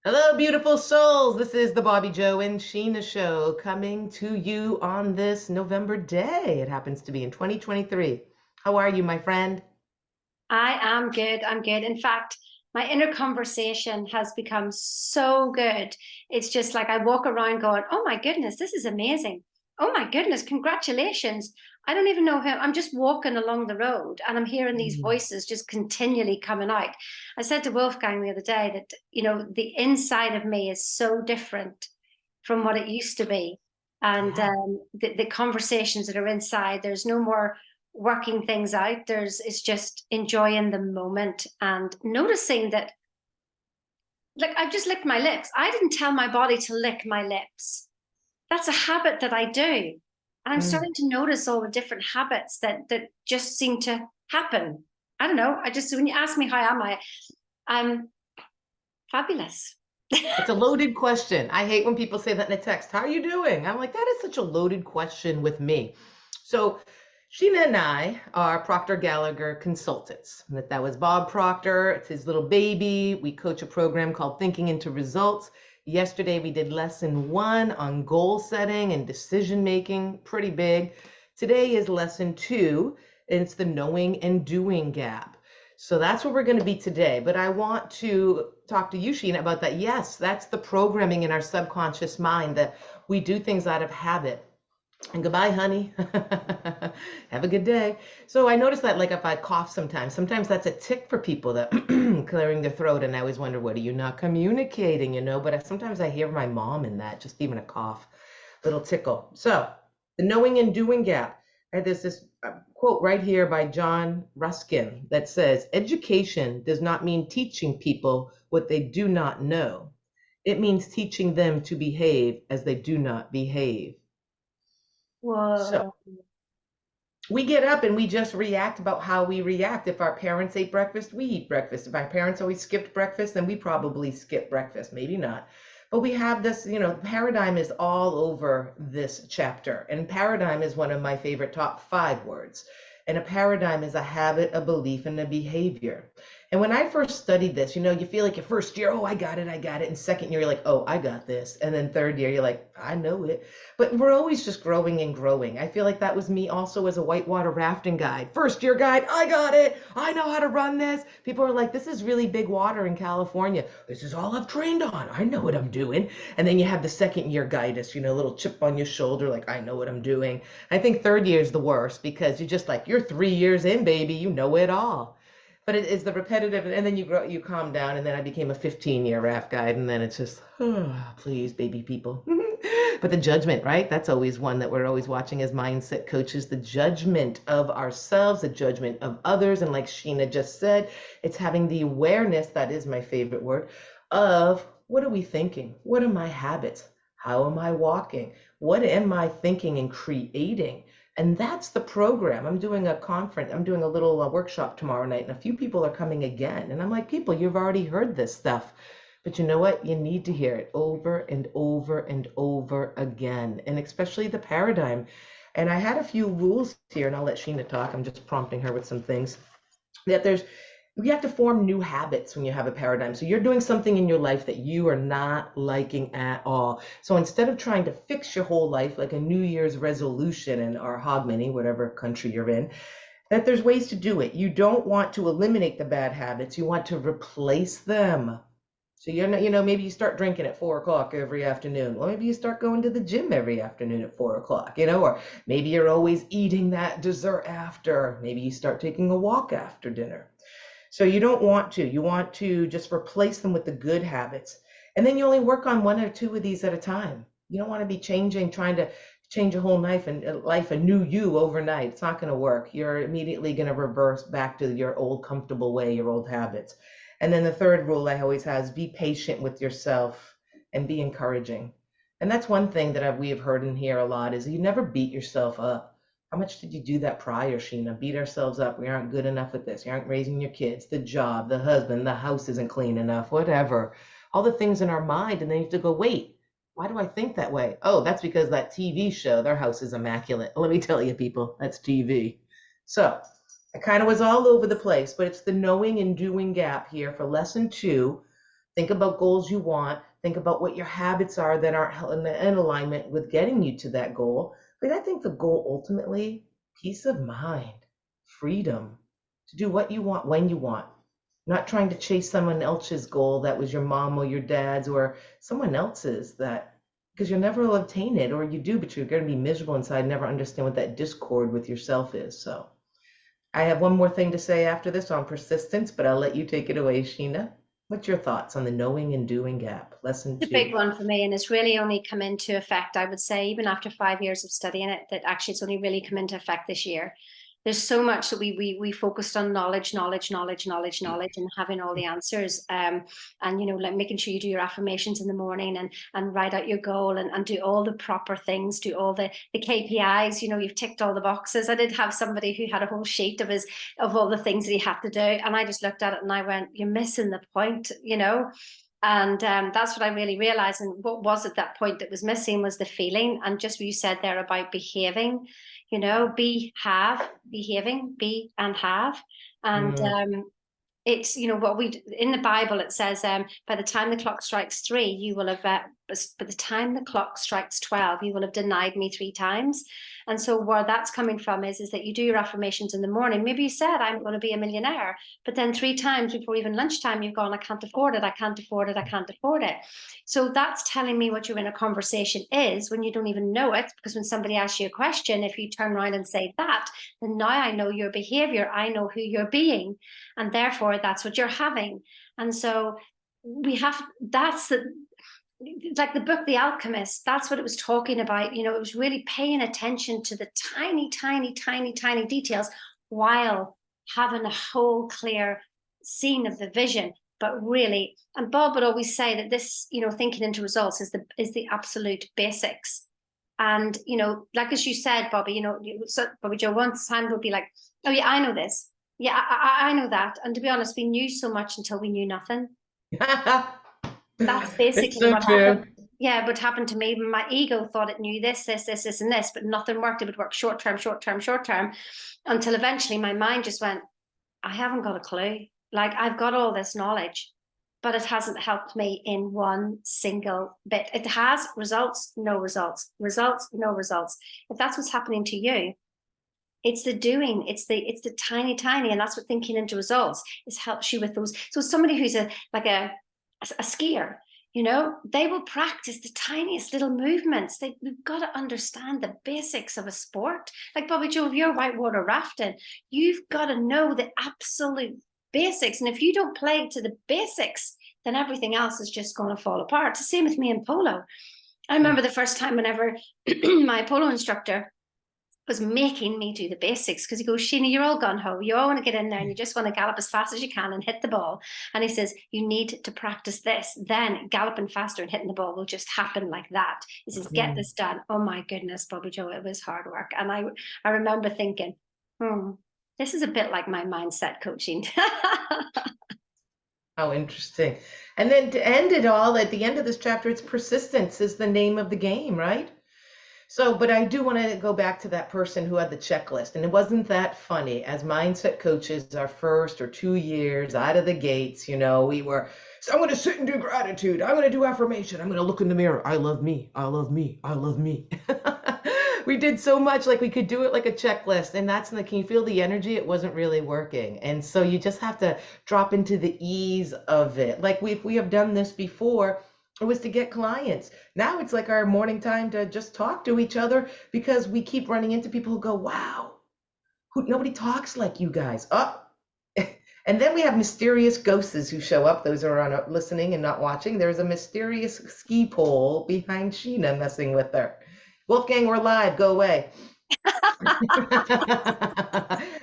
Hello, beautiful souls. This is the Bobbi Jo and Sheena show coming to you on this November day. It happens to be in 2023. How are you, my friend? I am good. I'm good. In fact, my inner conversation has become so good. It's just like I walk around going, oh my goodness, this is amazing. Oh my goodness, congratulations. I don't even know him. I'm just walking along the road and I'm hearing these Mm. voices just continually coming out. I said to Wolfgang the other day that, the inside of me is so different from what it used to be. And Yeah. the conversations that are inside, there's no more working things out. It's just enjoying the moment and noticing that, like, I've just licked my lips. I didn't tell my body to lick my lips. That's a habit that I do. And I'm Mm. starting to notice all the different habits that just seem to happen. I don't know. When you ask me how am I, I'm fabulous. It's a loaded question. I hate when people say that in a text. How are you doing? I'm like, that is such a loaded question with me. So, Sheena and I are Proctor Gallagher consultants. That was Bob Proctor. It's his little baby. We coach a program called Thinking into Results. Yesterday, we did lesson one on goal setting and decision making, pretty big. Today is lesson two, and it's the knowing and doing gap. So that's what we're going to be today. But I want to talk to you, Sheena, about that. Yes, that's the programming in our subconscious mind that we do things out of habit. And goodbye, honey. Have a good day. So I noticed that, like, if I cough sometimes that's a tick for people that clearing their throat. And I always wonder, what are you not communicating, But sometimes I hear my mom in that, just even a cough, little tickle. So the knowing and doing gap. There's this quote right here by John Ruskin that says, education does not mean teaching people what they do not know. It means teaching them to behave as they do not behave. So Whoa. we get up and we just react about how we react. If our parents ate breakfast, we eat breakfast. If our parents always skipped breakfast, then we probably skip breakfast. Maybe not. But we have this, paradigm is all over this chapter. And paradigm is one of my favorite top five words. And a paradigm is a habit, a belief, and a behavior. And when I first studied this, you feel like your first year, oh, I got it, I got it. And second year, you're like, oh, I got this. And then third year, you're like, I know it. But we're always just growing and growing. I feel like that was me also as a whitewater rafting guide. First year guide, I got it. I know how to run this. People are like, this is really big water in California. This is all I've trained on. I know what I'm doing. And then you have the second year guidance, a little chip on your shoulder, like, I know what I'm doing. I think third year is the worst because you're just like, you're 3 years in, baby. You know it all. But it is the repetitive, and then you grow, you calm down, and then I became a 15-year raft guide, and then it's just, oh, please, baby people. But the judgment, right? That's always one that we're always watching as mindset coaches, the judgment of ourselves, the judgment of others. And like Sheena just said, it's having the awareness, that is my favorite word, of what are we thinking? What are my habits? How am I walking? What am I thinking and creating? And that's the program. I'm doing a conference, I'm doing a little workshop tomorrow night, and a few people are coming again. And I'm like, people, you've already heard this stuff. But you know what? You need to hear it over and over and over again, and especially the paradigm. And I had a few rules here, and I'll let Sheena talk. I'm just prompting her with some things that there's you have to form new habits when you have a paradigm. So you're doing something in your life that you are not liking at all. So instead of trying to fix your whole life like a New Year's resolution in our Hogmanay, whatever country you're in, that there's ways to do it. You don't want to eliminate the bad habits. You want to replace them. So you're not, maybe you start drinking at 4 o'clock every afternoon. Well, maybe you start going to the gym every afternoon at 4 o'clock, or maybe you're always eating that dessert after. Maybe you start taking a walk after dinner. So you don't want to. You want to just replace them with the good habits. And then you only work on one or two of these at a time. You don't want to be trying to change a whole life, a new you overnight. It's not going to work. You're immediately going to reverse back to your old comfortable way, your old habits. And then the third rule I always have is be patient with yourself and be encouraging. And that's one thing that we have heard in here a lot is you never beat yourself up. How much did you do that prior, Sheena? Beat ourselves up. We aren't good enough at this. You aren't raising your kids, the job, the husband, the house isn't clean enough, whatever. All the things in our mind. And then you have to go, wait, why do I think that way? Oh, that's because that TV show, their house is immaculate. Let me tell you, people, that's TV. So I kind of was all over the place, but it's the knowing and doing gap here for lesson two, Think about goals you want. Think about what your habits are that aren't in alignment with getting you to that goal. But I think the goal ultimately, peace of mind, freedom to do what you want when you want, not trying to chase someone else's goal that was your mom or your dad's or someone else's, that because you'll never obtain it, or you do, but you're going to be miserable inside, never understand what that discord with yourself is. So I have one more thing to say after this on persistence, but I'll let you take it away, Sheena. What's your thoughts on the knowing and doing gap? Lesson A big two. one for me, and it's really only come into effect, I would say, even after 5 years of studying it, that actually it's only really come into effect this year. There's so much that we focused on knowledge, and having all the answers. And like making sure you do your affirmations in the morning and write out your goal and do all the proper things, do all the KPIs. You've ticked all the boxes. I did have somebody who had a whole sheet of all the things that he had to do, and I just looked at it and I went, "You're missing the point." And that's what I really realized. And what was at that point that was missing was the feeling. And just what you said there about behaving, behaving, be and have. And Mm, it's what we in the Bible it says, by the time the clock strikes 3 you will have by the time the clock strikes 12 you will have denied me 3 times. And so where that's coming from is that you do your affirmations in the morning. Maybe you said, I'm going to be a millionaire, but then 3 times before even lunchtime you've gone, I can't afford it, I can't afford it, I can't afford it. So that's telling me what your inner conversation is when you don't even know it, because when somebody asks you a question, if you turn around and say that, then now I know your behavior, I know who you're being, and therefore that's what you're having. And so that's like the book The Alchemist, that's what it was talking about. It was really paying attention to the tiny, tiny, tiny, tiny details while having a whole clear scene of the vision. But really, and Bob would always say that this, thinking into results is the absolute basics. And like as you said, Bobby, so Bobbi Jo, one time would be like, oh yeah, I know this. Yeah, I know that. And to be honest, we knew so much until we knew nothing. That's it's basically so what true. happened. Yeah, what happened to me. My ego thought it knew this, and this, but nothing worked. It would work short term, short term, short term, until eventually my mind just went, I haven't got a clue. Like, I've got all this knowledge, but it hasn't helped me in one single bit. It has results, no results, results, no results. If that's what's happening to you, it's the doing, it's the tiny, tiny, and that's what thinking into results is, helps you with those. So somebody who's a skier, they will practice the tiniest little movements. They've got to understand the basics of a sport. Like Bobbi Jo, if you're whitewater rafting, you've got to know the absolute basics. And if you don't play to the basics, then everything else is just going to fall apart. It's the same with me in polo. I remember the first time whenever my polo instructor was making me do the basics, because he goes, Sheena, you're all gun ho. You all want to get in there and you just want to gallop as fast as you can and hit the ball. And he says, you need to practice this. Then galloping faster and hitting the ball will just happen like that. He says, get this done. Oh my goodness, Bobbi Jo, it was hard work. And I remember thinking, this is a bit like my mindset coaching. How interesting. And then to end it all, at the end of this chapter, it's persistence is the name of the game, right? So, but I do want to go back to that person who had the checklist. And it wasn't that funny. As mindset coaches, our first or 2 years out of the gates, we were, so I'm going to sit and do gratitude. I'm going to do affirmation. I'm going to look in the mirror. I love me. I love me. I love me. We did so much, like we could do it like a checklist. And can you feel the energy? It wasn't really working. And so you just have to drop into the ease of it. Like we have done this before. It was to get clients. Now it's like our morning time to just talk to each other, because we keep running into people who go, wow, nobody talks like you guys. Oh. And then we have mysterious ghosts who show up. Those are on listening and not watching. There's a mysterious ski pole behind Sheena messing with her. Wolfgang, we're live. Go away.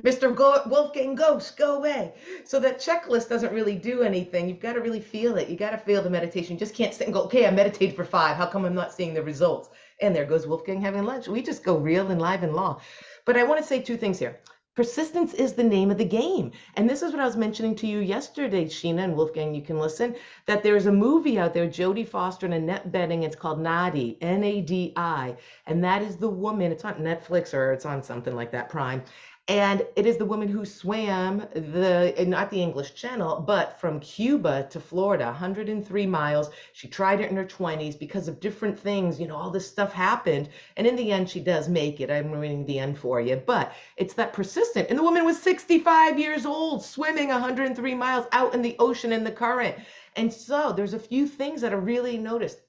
Mr. Wolfgang Ghost, go away. So that checklist doesn't really do anything. You've got to really feel it. You got to feel the meditation. You just can't sit and go, okay, I meditated for 5. How come I'm not seeing the results? And there goes Wolfgang having lunch. We just go real and live and law. But I want to say 2 things here. Persistence is the name of the game. And this is what I was mentioning to you yesterday, Sheena and Wolfgang, you can listen, that there's a movie out there, Jodie Foster and Annette Bening. It's called Nadi, Nadi. And that is the woman, it's on Netflix or it's on something like that, Prime. And it is the woman who swam not the English Channel, but from Cuba to Florida, 103 miles. She tried it in her 20s because of different things. All this stuff happened. And in the end, she does make it. I'm reading the end for you. But it's that persistent. And the woman was 65 years old, swimming 103 miles out in the ocean in the current. And so there's a few things that are really noticed.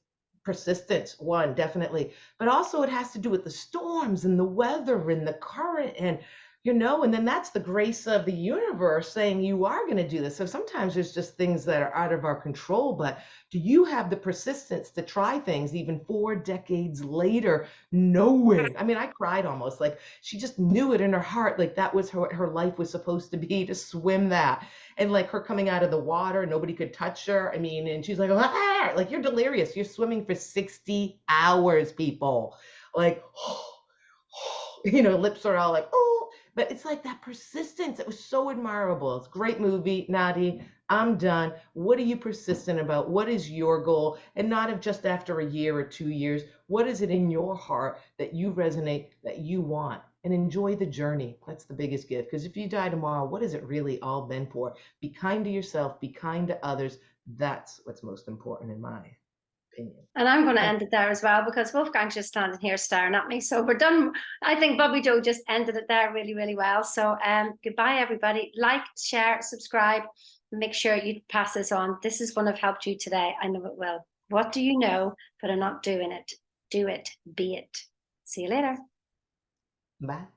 Persistence, one, definitely. But also it has to do with the storms and the weather and the current and then that's the grace of the universe saying you are going to do this. So sometimes there's just things that are out of our control, but do you have the persistence to try things even 4 decades later, knowing? I mean, I cried almost like she just knew it in her heart, like that was her life was supposed to be to swim that. And like her coming out of the water, nobody could touch her. I mean, and she's like, ah, like you're delirious. You're swimming for 60 hours, people. Like, lips are all like, oh, but it's like that persistence. It was so admirable. It's a great movie, Nadi. I'm done. What are you persistent about? What is your goal? And not of just after a year or 2 years. What is it in your heart that you resonate, that you want? And enjoy the journey. That's the biggest gift. Because if you die tomorrow, what has it really all been for? Be kind to yourself, be kind to others. That's what's most important in my opinion. And I'm going to end it there as well because Wolfgang's just standing here staring at me. So we're done. I think Bobbi Jo just ended it there really, really well. So goodbye, everybody. Like, share, subscribe. Make sure you pass this on. This is going to have helped you today. I know it will. What do you know but are not doing it? Do it. Be it. See you later. Bye.